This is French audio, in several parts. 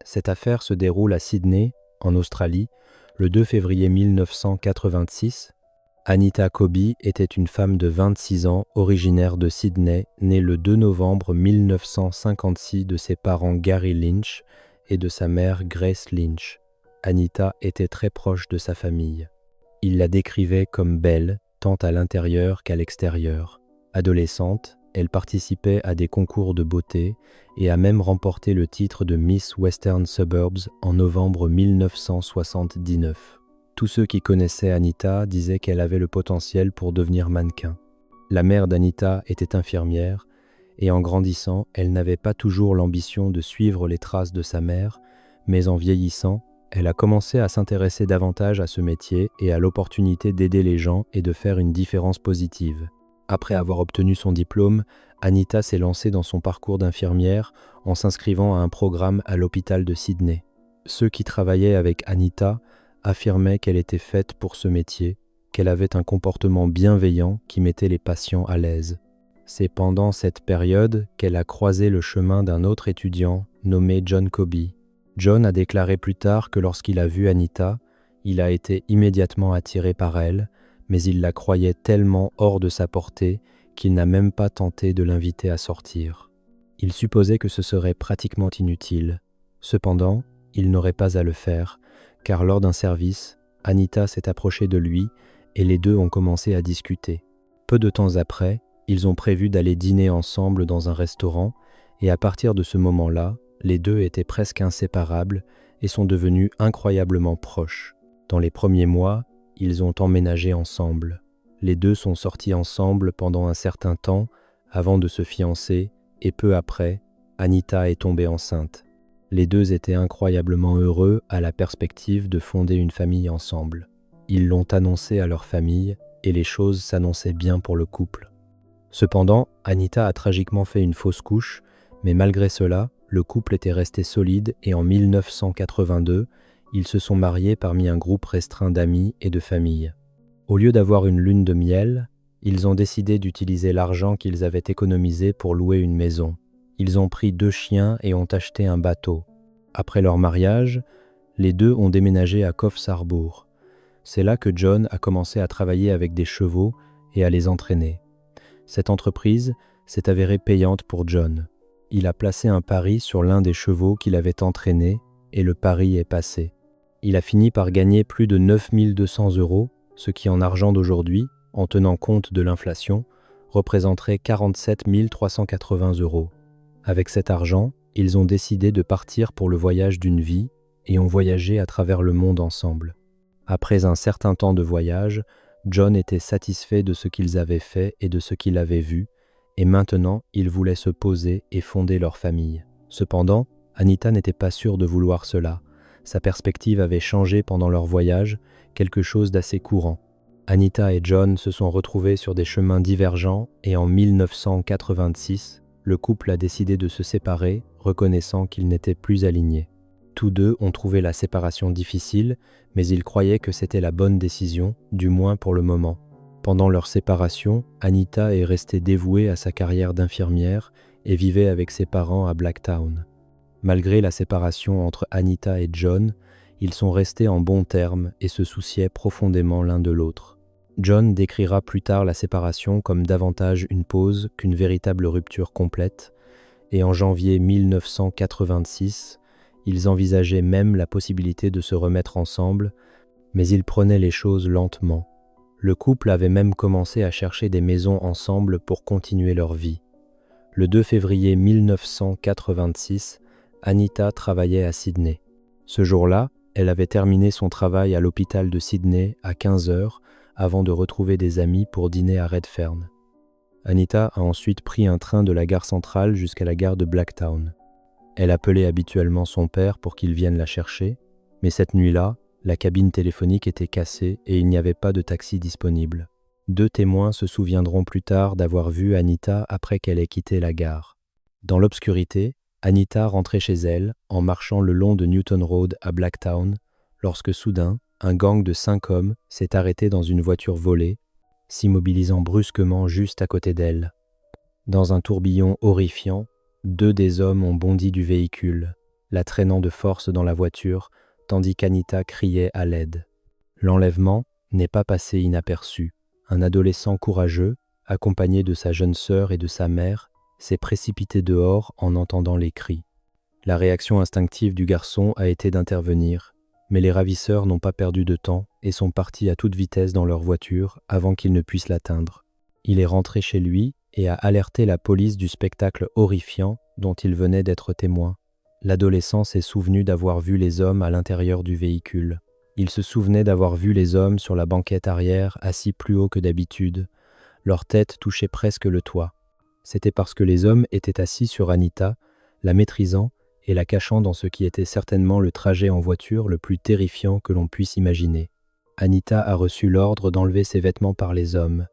Cette affaire se déroule à Sydney, en Australie, le 2 février 1986. Anita Cobby était une femme de 26 ans, originaire de Sydney, née le 2 novembre 1956 de ses parents Gary Lynch et de sa mère Grace Lynch. Anita était très proche de sa famille. Il la décrivait comme belle, tant à l'intérieur qu'à l'extérieur. Adolescente, elle participait à des concours de beauté et a même remporté le titre de Miss Western Suburbs en novembre 1979. Tous ceux qui connaissaient Anita disaient qu'elle avait le potentiel pour devenir mannequin. La mère d'Anita était infirmière et en grandissant, elle n'avait pas toujours l'ambition de suivre les traces de sa mère, mais en vieillissant, elle a commencé à s'intéresser davantage à ce métier et à l'opportunité d'aider les gens et de faire une différence positive. Après avoir obtenu son diplôme, Anita s'est lancée dans son parcours d'infirmière en s'inscrivant à un programme à l'hôpital de Sydney. Ceux qui travaillaient avec Anita affirmait qu'elle était faite pour ce métier, qu'elle avait un comportement bienveillant qui mettait les patients à l'aise. C'est pendant cette période qu'elle a croisé le chemin d'un autre étudiant nommé John Cobby. John a déclaré plus tard que lorsqu'il a vu Anita, il a été immédiatement attiré par elle, mais il la croyait tellement hors de sa portée qu'il n'a même pas tenté de l'inviter à sortir. Il supposait que ce serait pratiquement inutile. Cependant, il n'aurait pas à le faire, car lors d'un service, Anita s'est approchée de lui et les deux ont commencé à discuter. Peu de temps après, ils ont prévu d'aller dîner ensemble dans un restaurant et à partir de ce moment-là, les deux étaient presque inséparables et sont devenus incroyablement proches. Dans les premiers mois, ils ont emménagé ensemble. Les deux sont sortis ensemble pendant un certain temps avant de se fiancer et peu après, Anita est tombée enceinte. Les deux étaient incroyablement heureux à la perspective de fonder une famille ensemble. Ils l'ont annoncé à leur famille et les choses s'annonçaient bien pour le couple. Cependant, Anita a tragiquement fait une fausse couche, mais malgré cela, le couple était resté solide et en 1982, ils se sont mariés parmi un groupe restreint d'amis et de familles. Au lieu d'avoir une lune de miel, ils ont décidé d'utiliser l'argent qu'ils avaient économisé pour louer une maison. Ils ont pris 2 chiens et ont acheté un bateau. Après leur mariage, les deux ont déménagé à Coffs Harbour. C'est là que John a commencé à travailler avec des chevaux et à les entraîner. Cette entreprise s'est avérée payante pour John. Il a placé un pari sur l'un des chevaux qu'il avait entraîné et le pari est passé. Il a fini par gagner plus de 9 200 €, ce qui en argent d'aujourd'hui, en tenant compte de l'inflation, représenterait 47 380 €. Avec cet argent, ils ont décidé de partir pour le voyage d'une vie et ont voyagé à travers le monde ensemble. Après un certain temps de voyage, John était satisfait de ce qu'ils avaient fait et de ce qu'il avait vu, et maintenant ils voulaient se poser et fonder leur famille. Cependant, Anita n'était pas sûre de vouloir cela. Sa perspective avait changé pendant leur voyage, quelque chose d'assez courant. Anita et John se sont retrouvés sur des chemins divergents et en 1986, le couple a décidé de se séparer, reconnaissant qu'ils n'étaient plus alignés. Tous deux ont trouvé la séparation difficile, mais ils croyaient que c'était la bonne décision, du moins pour le moment. Pendant leur séparation, Anita est restée dévouée à sa carrière d'infirmière et vivait avec ses parents à Blacktown. Malgré la séparation entre Anita et John, ils sont restés en bons termes et se souciaient profondément l'un de l'autre. John décrira plus tard la séparation comme davantage une pause qu'une véritable rupture complète, et en janvier 1986, ils envisageaient même la possibilité de se remettre ensemble, mais ils prenaient les choses lentement. Le couple avait même commencé à chercher des maisons ensemble pour continuer leur vie. Le 2 février 1986, Anita travaillait à Sydney. Ce jour-là, elle avait terminé son travail à l'hôpital de Sydney à 15 h avant de retrouver des amis pour dîner à Redfern. Anita a ensuite pris un train de la gare centrale jusqu'à la gare de Blacktown. Elle appelait habituellement son père pour qu'il vienne la chercher, mais cette nuit-là, la cabine téléphonique était cassée et il n'y avait pas de taxi disponible. 2 témoins se souviendront plus tard d'avoir vu Anita après qu'elle ait quitté la gare. Dans l'obscurité, Anita rentrait chez elle en marchant le long de Newton Road à Blacktown, lorsque soudain, un gang de 5 hommes s'est arrêté dans une voiture volée, s'immobilisant brusquement juste à côté d'elle. Dans un tourbillon horrifiant, 2 des hommes ont bondi du véhicule. la traînant de force dans la voiture, tandis qu'Anita criait à l'aide. L'enlèvement n'est pas passé inaperçu. Un adolescent courageux, accompagné de sa jeune sœur et de sa mère, s'est précipité dehors en entendant les cris. La réaction instinctive du garçon a été d'intervenir, mais les ravisseurs n'ont pas perdu de temps et sont partis à toute vitesse dans leur voiture avant qu'ils ne puissent l'atteindre. Il est rentré chez lui et a alerté la police du spectacle horrifiant dont il venait d'être témoin. L'adolescent s'est souvenu d'avoir vu les hommes à l'intérieur du véhicule. Il se souvenait d'avoir vu les hommes sur la banquette arrière assis plus haut que d'habitude. Leur tête touchait presque le toit. C'était parce que les hommes étaient assis sur Anita, la maîtrisant et la cachant dans ce qui était certainement le trajet en voiture le plus terrifiant que l'on puisse imaginer. Anita a reçu l'ordre d'enlever ses vêtements par les hommes.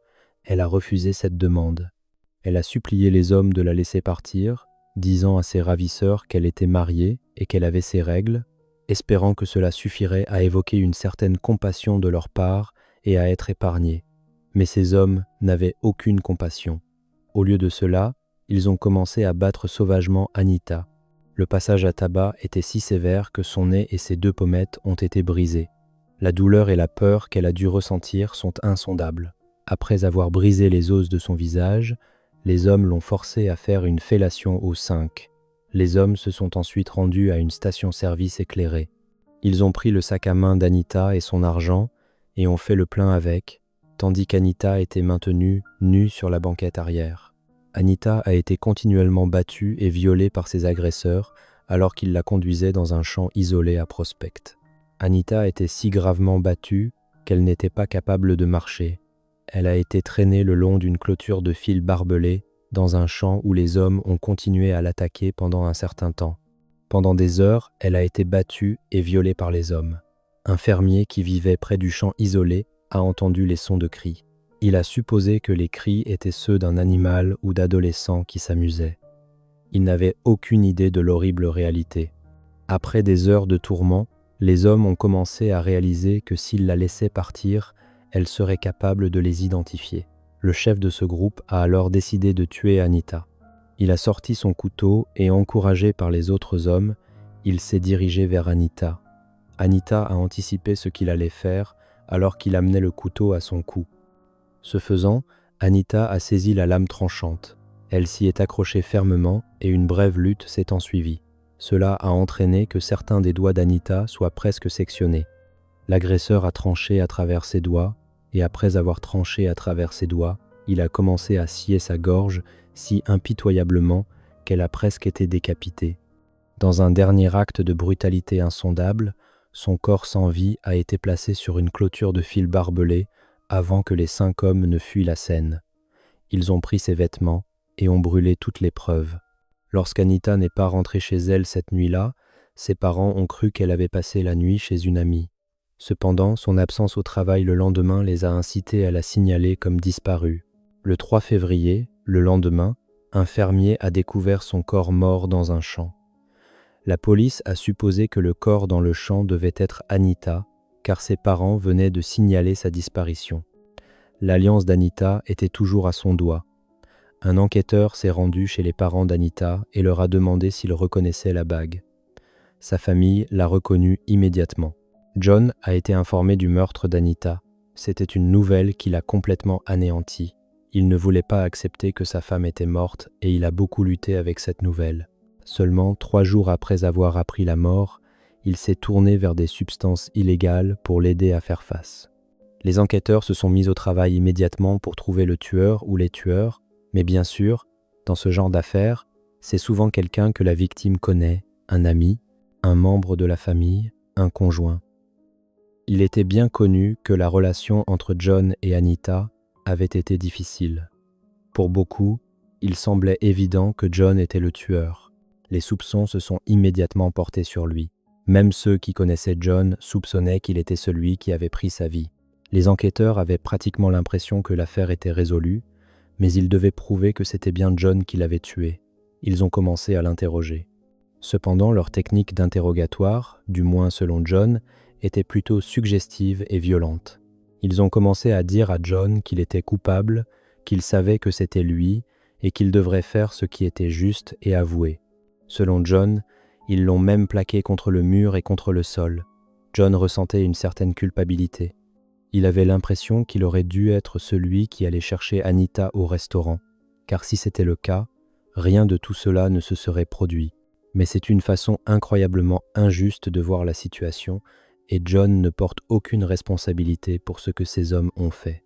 Elle a refusé cette demande. Elle a supplié les hommes de la laisser partir, disant à ses ravisseurs qu'elle était mariée et qu'elle avait ses règles, espérant que cela suffirait à évoquer une certaine compassion de leur part et à être épargnée. Mais ces hommes n'avaient aucune compassion. Au lieu de cela, ils ont commencé à battre sauvagement Anita. Le passage à tabac était si sévère que son nez et ses 2 pommettes ont été brisés. La douleur et la peur qu'elle a dû ressentir sont insondables. Après avoir brisé les os de son visage, les hommes l'ont forcée à faire une fellation au 5. Les hommes se sont ensuite rendus à une station-service éclairée. Ils ont pris le sac à main d'Anita et son argent et ont fait le plein avec, tandis qu'Anita était maintenue nue sur la banquette arrière. Anita a été continuellement battue et violée par ses agresseurs alors qu'ils la conduisaient dans un champ isolé à Prospect. Anita était si gravement battue qu'elle n'était pas capable de marcher. Elle a été traînée le long d'une clôture de fils barbelés dans un champ où les hommes ont continué à l'attaquer pendant un certain temps. Pendant des heures, elle a été battue et violée par les hommes. Un fermier qui vivait près du champ isolé a entendu les sons de cris. Il a supposé que les cris étaient ceux d'un animal ou d'adolescents qui s'amusaient. Il n'avait aucune idée de l'horrible réalité. Après des heures de tourments, les hommes ont commencé à réaliser que s'ils la laissaient partir, elle serait capable de les identifier. Le chef de ce groupe a alors décidé de tuer Anita. Il a sorti son couteau et, encouragé par les autres hommes, il s'est dirigé vers Anita. Anita a anticipé ce qu'il allait faire alors qu'il amenait le couteau à son cou. Ce faisant, Anita a saisi la lame tranchante. Elle s'y est accrochée fermement et une brève lutte s'est ensuivie. Cela a entraîné que certains des doigts d'Anita soient presque sectionnés. L'agresseur a tranché à travers ses doigts, et après avoir tranché à travers ses doigts, il a commencé à scier sa gorge si impitoyablement qu'elle a presque été décapitée. Dans un dernier acte de brutalité insondable, son corps sans vie a été placé sur une clôture de fils barbelés avant que les 5 hommes ne fuient la scène. Ils ont pris ses vêtements et ont brûlé toutes les preuves. Lorsqu'Anita n'est pas rentrée chez elle cette nuit-là, ses parents ont cru qu'elle avait passé la nuit chez une amie. Cependant, son absence au travail le lendemain les a incités à la signaler comme disparue. Le 3 février, le lendemain, un fermier a découvert son corps mort dans un champ. La police a supposé que le corps dans le champ devait être Anita, car ses parents venaient de signaler sa disparition. L'alliance d'Anita était toujours à son doigt. Un enquêteur s'est rendu chez les parents d'Anita et leur a demandé s'ils reconnaissaient la bague. Sa famille l'a reconnue immédiatement. John a été informé du meurtre d'Anita. C'était une nouvelle qui l'a complètement anéanti. Il ne voulait pas accepter que sa femme était morte et il a beaucoup lutté avec cette nouvelle. Seulement 3 jours après avoir appris la mort, il s'est tourné vers des substances illégales pour l'aider à faire face. Les enquêteurs se sont mis au travail immédiatement pour trouver le tueur ou les tueurs, mais bien sûr, dans ce genre d'affaires, c'est souvent quelqu'un que la victime connaît, un ami, un membre de la famille, un conjoint. Il était bien connu que la relation entre John et Anita avait été difficile. Pour beaucoup, il semblait évident que John était le tueur. Les soupçons se sont immédiatement portés sur lui. Même ceux qui connaissaient John soupçonnaient qu'il était celui qui avait pris sa vie. Les enquêteurs avaient pratiquement l'impression que l'affaire était résolue, mais ils devaient prouver que c'était bien John qui l'avait tué. Ils ont commencé à l'interroger. Cependant, leur technique d'interrogatoire, du moins selon John, était plutôt suggestive et violente. Ils ont commencé à dire à John qu'il était coupable, qu'il savait que c'était lui et qu'il devrait faire ce qui était juste et avouer. Selon John, Ils l'ont même plaqué contre le mur et contre le sol. John ressentait une certaine culpabilité. Il avait l'impression qu'il aurait dû être celui qui allait chercher Anita au restaurant, car si c'était le cas, rien de tout cela ne se serait produit. Mais c'est une façon incroyablement injuste de voir la situation, et John ne porte aucune responsabilité pour ce que ces hommes ont fait.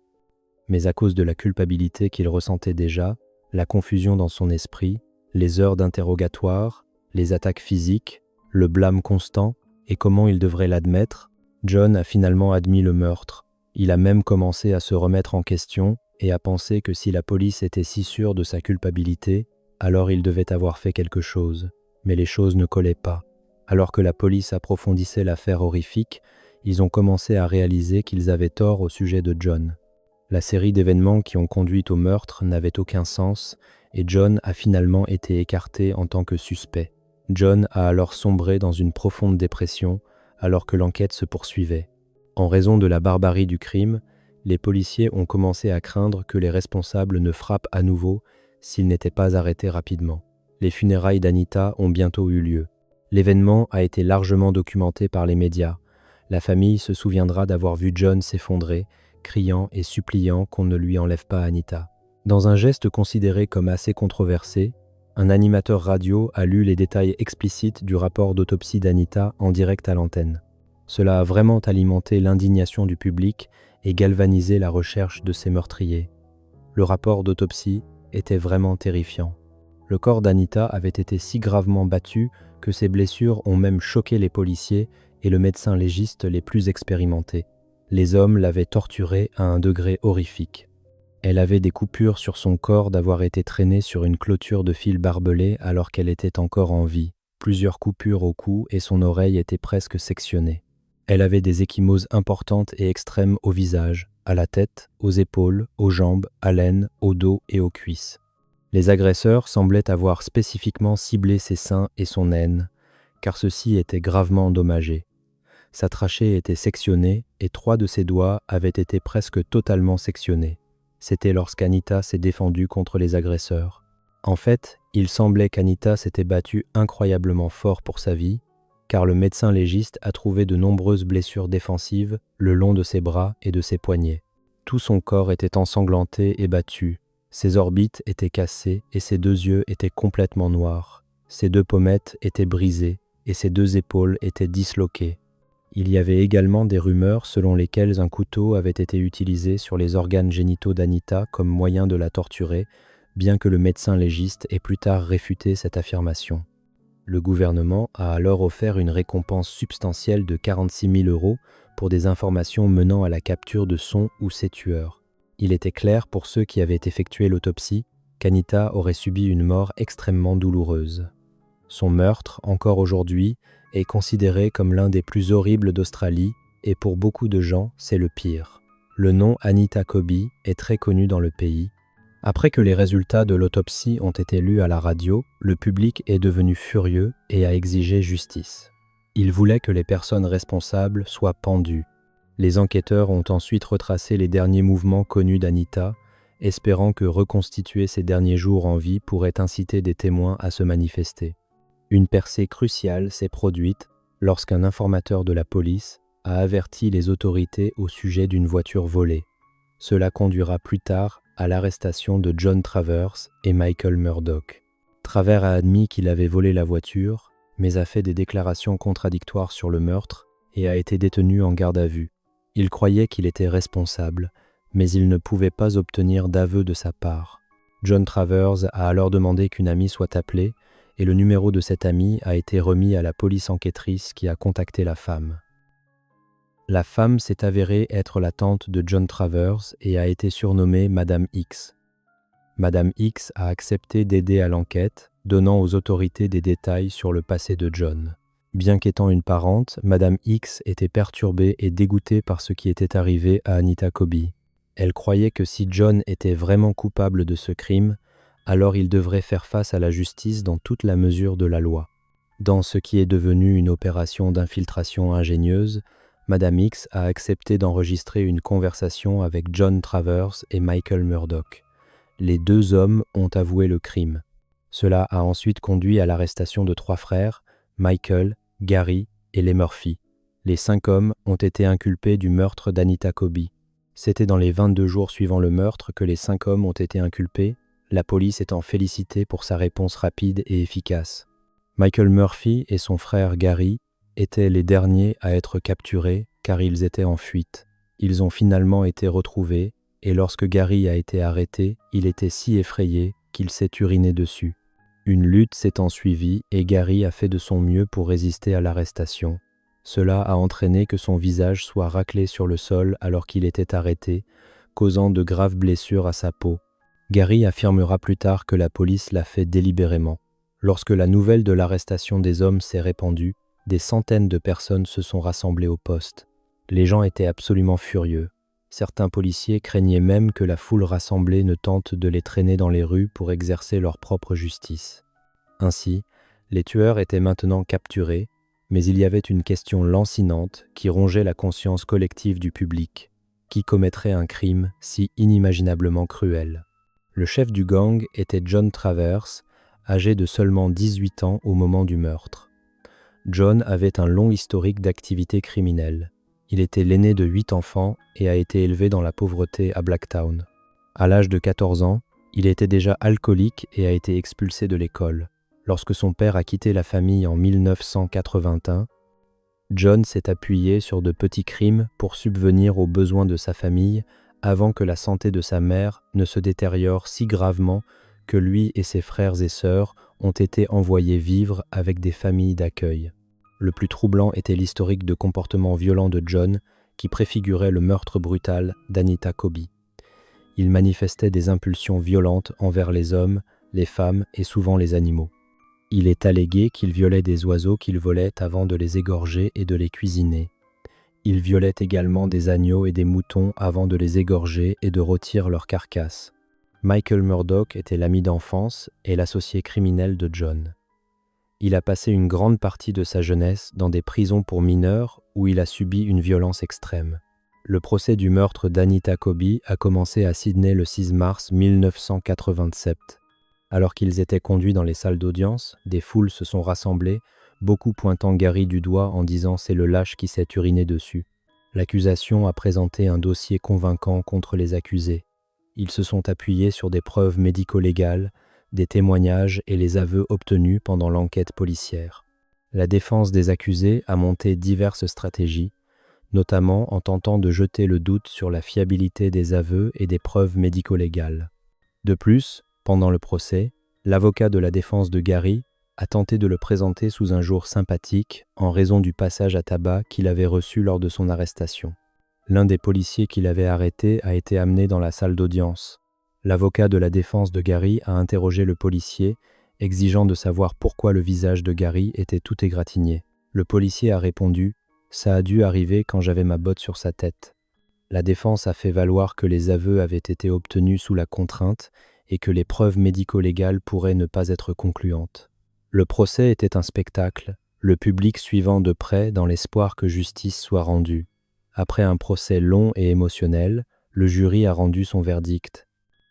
Mais à cause de la culpabilité qu'il ressentait déjà, la confusion dans son esprit, les heures d'interrogatoire, les attaques physiques, le blâme constant et comment il devrait l'admettre, John a finalement admis le meurtre. Il a même commencé à se remettre en question et à penser que si la police était si sûre de sa culpabilité, alors il devait avoir fait quelque chose. Mais les choses ne collaient pas. Alors que la police approfondissait l'affaire horrifique, ils ont commencé à réaliser qu'ils avaient tort au sujet de John. La série d'événements qui ont conduit au meurtre n'avait aucun sens et John a finalement été écarté en tant que suspect. John a alors sombré dans une profonde dépression alors que l'enquête se poursuivait. En raison de la barbarie du crime, les policiers ont commencé à craindre que les responsables ne frappent à nouveau s'ils n'étaient pas arrêtés rapidement. Les funérailles d'Anita ont bientôt eu lieu. L'événement a été largement documenté par les médias. La famille se souviendra d'avoir vu John s'effondrer, criant et suppliant qu'on ne lui enlève pas Anita. Dans un geste considéré comme assez controversé, un animateur radio a lu les détails explicites du rapport d'autopsie d'Anita en direct à l'antenne. Cela a vraiment alimenté l'indignation du public et galvanisé la recherche de ces meurtriers. Le rapport d'autopsie était vraiment terrifiant. Le corps d'Anita avait été si gravement battu que ses blessures ont même choqué les policiers et le médecin légiste les plus expérimentés. Les hommes l'avaient torturée à un degré horrifique. Elle avait des coupures sur son corps d'avoir été traînée sur une clôture de fil barbelé alors qu'elle était encore en vie. Plusieurs coupures au cou et son oreille était presque sectionnée. Elle avait des ecchymoses importantes et extrêmes au visage, à la tête, aux épaules, aux jambes, à l'aine, au dos et aux cuisses. Les agresseurs semblaient avoir spécifiquement ciblé ses seins et son aine, car ceux-ci étaient gravement endommagés. Sa trachée était sectionnée et 3 de ses doigts avaient été presque totalement sectionnés. C'était lorsqu'Anita s'est défendue contre les agresseurs. En fait, il semblait qu'Anita s'était battue incroyablement fort pour sa vie, car le médecin légiste a trouvé de nombreuses blessures défensives le long de ses bras et de ses poignets. Tout son corps était ensanglanté et battu. Ses orbites étaient cassées et ses 2 yeux étaient complètement noirs. Ses 2 pommettes étaient brisées et ses 2 épaules étaient disloquées. Il y avait également des rumeurs selon lesquelles un couteau avait été utilisé sur les organes génitaux d'Anita comme moyen de la torturer, bien que le médecin légiste ait plus tard réfuté cette affirmation. Le gouvernement a alors offert une récompense substantielle de 46 000 € pour des informations menant à la capture de son ou ses tueurs. Il était clair pour ceux qui avaient effectué l'autopsie qu'Anita aurait subi une mort extrêmement douloureuse. Son meurtre, encore aujourd'hui, est considéré comme l'un des plus horribles d'Australie et pour beaucoup de gens, c'est le pire. Le nom Anita Cobby est très connu dans le pays. Après que les résultats de l'autopsie ont été lus à la radio, le public est devenu furieux et a exigé justice. Il voulait que les personnes responsables soient pendues. Les enquêteurs ont ensuite retracé les derniers mouvements connus d'Anita, espérant que reconstituer ses derniers jours en vie pourrait inciter des témoins à se manifester. Une percée cruciale s'est produite lorsqu'un informateur de la police a averti les autorités au sujet d'une voiture volée. Cela conduira plus tard à l'arrestation de John Travers et Michael Murdoch. Travers a admis qu'il avait volé la voiture, mais a fait des déclarations contradictoires sur le meurtre et a été détenu en garde à vue. Il croyait qu'il était responsable, mais il ne pouvait pas obtenir d'aveu de sa part. John Travers a alors demandé qu'une amie soit appelée, et le numéro de cette amie a été remis à la police enquêtrice qui a contacté la femme. La femme s'est avérée être la tante de John Travers et a été surnommée Madame X. Madame X a accepté d'aider à l'enquête, donnant aux autorités des détails sur le passé de John. Bien qu'étant une parente, Madame X était perturbée et dégoûtée par ce qui était arrivé à Anita Cobby. Elle croyait que si John était vraiment coupable de ce crime, alors il devrait faire face à la justice dans toute la mesure de la loi. Dans ce qui est devenu une opération d'infiltration ingénieuse, Madame X a accepté d'enregistrer une conversation avec John Travers et Michael Murdoch. Les 2 hommes ont avoué le crime. Cela a ensuite conduit à l'arrestation de 3 frères, Michael, Gary et les Murphy. Les 5 hommes ont été inculpés du meurtre d'Anita Colby. C'était dans les 22 jours suivant le meurtre que les 5 hommes ont été inculpés, la police étant félicitée pour sa réponse rapide et efficace. Michael Murphy et son frère Gary étaient les derniers à être capturés car ils étaient en fuite. Ils ont finalement été retrouvés et lorsque Gary a été arrêté, il était si effrayé qu'il s'est uriné dessus. Une lutte s'est ensuivie et Gary a fait de son mieux pour résister à l'arrestation. Cela a entraîné que son visage soit raclé sur le sol alors qu'il était arrêté, causant de graves blessures à sa peau. Gary affirmera plus tard que la police l'a fait délibérément. Lorsque la nouvelle de l'arrestation des hommes s'est répandue, des centaines de personnes se sont rassemblées au poste. Les gens étaient absolument furieux. Certains policiers craignaient même que la foule rassemblée ne tente de les traîner dans les rues pour exercer leur propre justice. Ainsi, les tueurs étaient maintenant capturés, mais il y avait une question lancinante qui rongeait la conscience collective du public. Qui commettrait un crime si inimaginablement cruel? Le chef du gang était John Travers, âgé de seulement 18 ans au moment du meurtre. John avait un long historique d'activité criminelle. Il était l'aîné de 8 enfants et a été élevé dans la pauvreté à Blacktown. À l'âge de 14 ans, il était déjà alcoolique et a été expulsé de l'école. Lorsque son père a quitté la famille en 1981, John s'est appuyé sur de petits crimes pour subvenir aux besoins de sa famille avant que la santé de sa mère ne se détériore si gravement que lui et ses frères et sœurs ont été envoyés vivre avec des familles d'accueil. Le plus troublant était l'historique de comportement violent de John qui préfigurait le meurtre brutal d'Anita Colby. Il manifestait des impulsions violentes envers les hommes, les femmes et souvent les animaux. Il est allégué qu'il violait des oiseaux qu'il volait avant de les égorger et de les cuisiner. Il violait également des agneaux et des moutons avant de les égorger et de rôtir leur carcasse. Michael Murdoch était l'ami d'enfance et l'associé criminel de John. Il a passé une grande partie de sa jeunesse dans des prisons pour mineurs où il a subi une violence extrême. Le procès du meurtre d'Anita Colby a commencé à Sydney le 6 mars 1987. Alors qu'ils étaient conduits dans les salles d'audience, des foules se sont rassemblées, beaucoup pointant Gary du doigt en disant « c'est le lâche qui s'est uriné dessus ». L'accusation a présenté un dossier convaincant contre les accusés. Ils se sont appuyés sur des preuves médico-légales, des témoignages et les aveux obtenus pendant l'enquête policière. La défense des accusés a monté diverses stratégies, notamment en tentant de jeter le doute sur la fiabilité des aveux et des preuves médico-légales. De plus, pendant le procès, l'avocat de la défense de Gary a tenté de le présenter sous un jour sympathique en raison du passage à tabac qu'il avait reçu lors de son arrestation. L'un des policiers qui l'avait arrêté a été amené dans la salle d'audience. L'avocat de la défense de Gary a interrogé le policier, exigeant de savoir pourquoi le visage de Gary était tout égratigné. Le policier a répondu « Ça a dû arriver quand j'avais ma botte sur sa tête ». La défense a fait valoir que les aveux avaient été obtenus sous la contrainte et que les preuves médico-légales pourraient ne pas être concluantes. Le procès était un spectacle, le public suivant de près dans l'espoir que justice soit rendue. Après un procès long et émotionnel, le jury a rendu son verdict.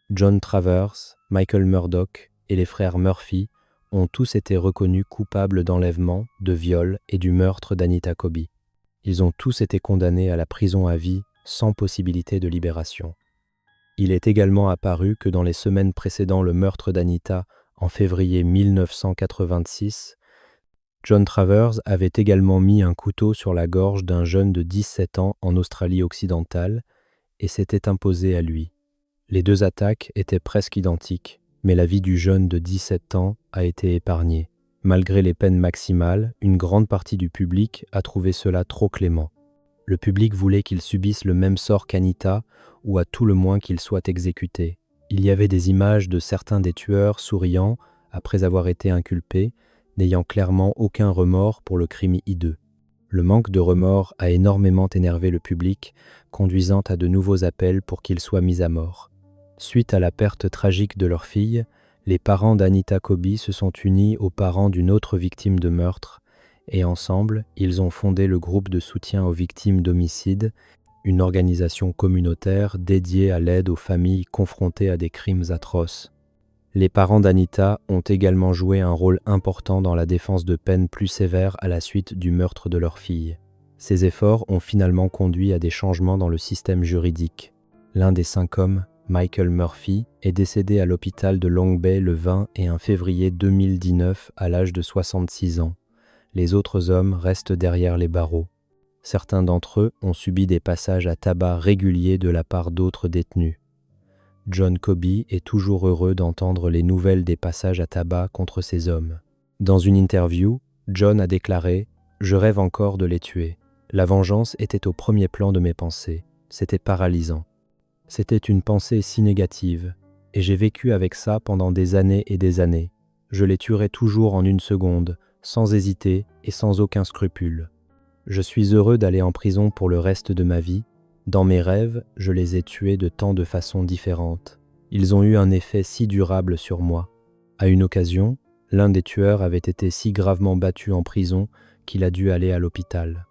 John Travers, Michael Murdoch et les frères Murphy ont tous été reconnus coupables d'enlèvement, de viol et du meurtre d'Anita Colby. Ils ont tous été condamnés à la prison à vie sans possibilité de libération. Il est également apparu que dans les semaines précédant le meurtre d'Anita, en février 1986, John Travers avait également mis un couteau sur la gorge d'un jeune de 17 ans en Australie occidentale et s'était imposé à lui. Les deux attaques étaient presque identiques, mais la vie du jeune de 17 ans a été épargnée. Malgré les peines maximales, une grande partie du public a trouvé cela trop clément. Le public voulait qu'il subisse le même sort qu'Anita, ou à tout le moins qu'il soit exécuté. Il y avait des images de certains des tueurs souriant après avoir été inculpés, n'ayant clairement aucun remords pour le crime hideux. Le manque de remords a énormément énervé le public, conduisant à de nouveaux appels pour qu'il soit mis à mort. Suite à la perte tragique de leur fille, les parents d'Anita Colby se sont unis aux parents d'une autre victime de meurtre, et ensemble, ils ont fondé le groupe de soutien aux victimes d'homicide, une organisation communautaire dédiée à l'aide aux familles confrontées à des crimes atroces. Les parents d'Anita ont également joué un rôle important dans la défense de peines plus sévères à la suite du meurtre de leur fille. Ces efforts ont finalement conduit à des changements dans le système juridique. L'un des 5 hommes, Michael Murphy, est décédé à l'hôpital de Long Bay le 21 février 2019 à l'âge de 66 ans. Les autres hommes restent derrière les barreaux. Certains d'entre eux ont subi des passages à tabac réguliers de la part d'autres détenus. John Coby est toujours heureux d'entendre les nouvelles des passages à tabac contre ces hommes. Dans une interview, John a déclaré « Je rêve encore de les tuer. La vengeance était au premier plan de mes pensées. C'était paralysant. C'était une pensée si négative, et j'ai vécu avec ça pendant des années et des années. Je les tuerai toujours en 1 seconde, sans hésiter et sans aucun scrupule. Je suis heureux d'aller en prison pour le reste de ma vie. Dans mes rêves, je les ai tués de tant de façons différentes. Ils ont eu un effet si durable sur moi. À une occasion, l'un des tueurs avait été si gravement battu en prison qu'il a dû aller à l'hôpital.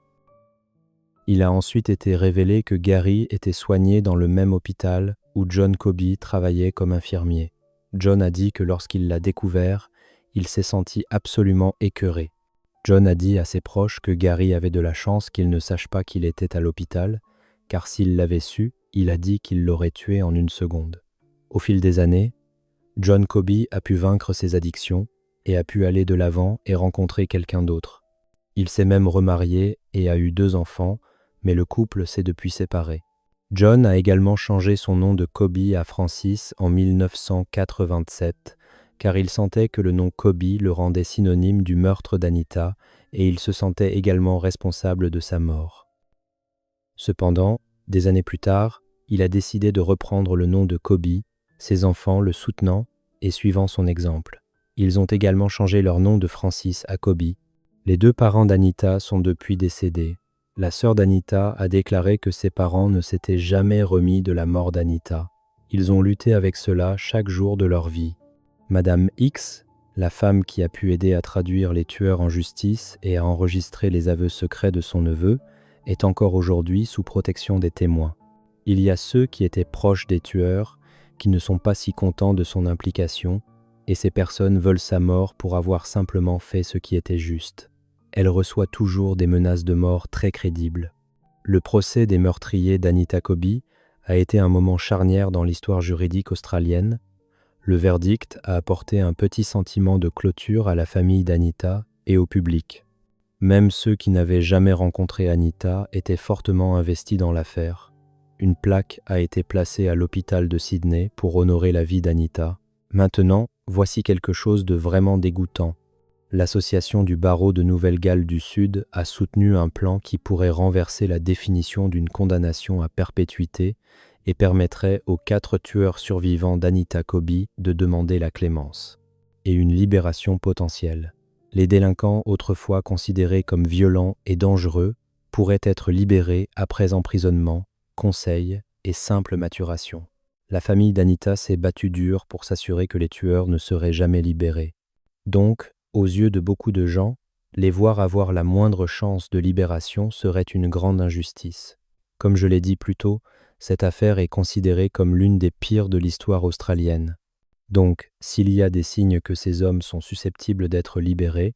Il a ensuite été révélé que Gary était soigné dans le même hôpital où John Coby travaillait comme infirmier. John a dit que lorsqu'il l'a découvert, il s'est senti absolument écœuré. John a dit à ses proches que Gary avait de la chance qu'il ne sache pas qu'il était à l'hôpital, car s'il l'avait su, il a dit qu'il l'aurait tué en 1 seconde. Au fil des années, John Coby a pu vaincre ses addictions et a pu aller de l'avant et rencontrer quelqu'un d'autre. Il s'est même remarié et a eu 2 enfants, mais le couple s'est depuis séparé. John a également changé son nom de Coby à Francis en 1987, car il sentait que le nom Coby le rendait synonyme du meurtre d'Anita et il se sentait également responsable de sa mort. Cependant, des années plus tard, il a décidé de reprendre le nom de Coby, ses enfants le soutenant et suivant son exemple. Ils ont également changé leur nom de Francis à Coby. Les 2 parents d'Anita sont depuis décédés. La sœur d'Anita a déclaré que ses parents ne s'étaient jamais remis de la mort d'Anita. Ils ont lutté avec cela chaque jour de leur vie. Madame X, la femme qui a pu aider à traduire les tueurs en justice et à enregistrer les aveux secrets de son neveu, est encore aujourd'hui sous protection des témoins. Il y a ceux qui étaient proches des tueurs, qui ne sont pas si contents de son implication, et ces personnes veulent sa mort pour avoir simplement fait ce qui était juste. Elle reçoit toujours des menaces de mort très crédibles. Le procès des meurtriers d'Anita Coby a été un moment charnière dans l'histoire juridique australienne. Le verdict a apporté un petit sentiment de clôture à la famille d'Anita et au public. Même ceux qui n'avaient jamais rencontré Anita étaient fortement investis dans l'affaire. Une plaque a été placée à l'hôpital de Sydney pour honorer la vie d'Anita. Maintenant, voici quelque chose de vraiment dégoûtant. L'association du barreau de Nouvelle-Galles du Sud a soutenu un plan qui pourrait renverser la définition d'une condamnation à perpétuité et permettrait aux 4 tueurs survivants d'Anita Coby de demander la clémence et une libération potentielle. Les délinquants autrefois considérés comme violents et dangereux pourraient être libérés après emprisonnement, conseil et simple maturation. La famille d'Anita s'est battue dur pour s'assurer que les tueurs ne seraient jamais libérés. Donc, aux yeux de beaucoup de gens, les voir avoir la moindre chance de libération serait une grande injustice. Comme je l'ai dit plus tôt, cette affaire est considérée comme l'une des pires de l'histoire australienne. Donc, s'il y a des signes que ces hommes sont susceptibles d'être libérés,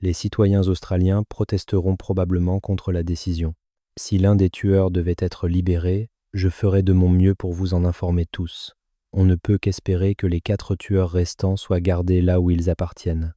les citoyens australiens protesteront probablement contre la décision. Si l'un des tueurs devait être libéré, je ferai de mon mieux pour vous en informer tous. On ne peut qu'espérer que les 4 tueurs restants soient gardés là où ils appartiennent.